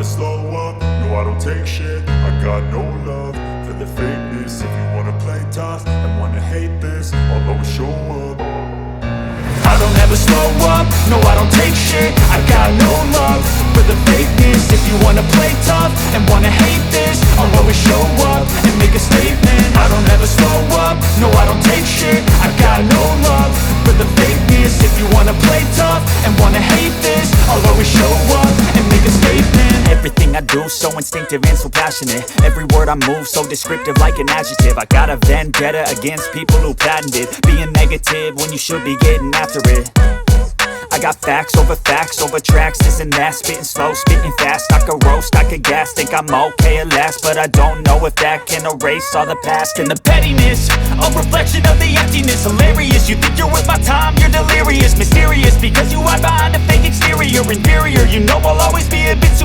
slow up, no I don't take shit. I got no love for the fakeness. If you wanna play tough and wanna hate this, I'll always show up. I don't ever slow up, no I don't take shit. I got no love for the fakeness. If you wanna play tough and wanna hate this, I'll always show up and make a statement. I don't ever slow up, no I don't take shit. I got no love for the fakeness. If you wanna play tough and wanna hate this, I'll always show up and make a statement. Everything I do so instinctive and so passionate. Every word I move so descriptive like an adjective. I got a vendetta against people who patented being negative when you should be getting after it. I got facts over tracks, this and that. Spitting slow, spitting fast. I could roast, I could gas. Think I'm okay at last, but I don't know if that can erase all the past. And the pettiness, a reflection of the emptiness. Hilarious, you think you're worth my time, you're delirious. Mysterious, because you hide behind a fake exterior. Inferior, you know I'll always be a bit superior.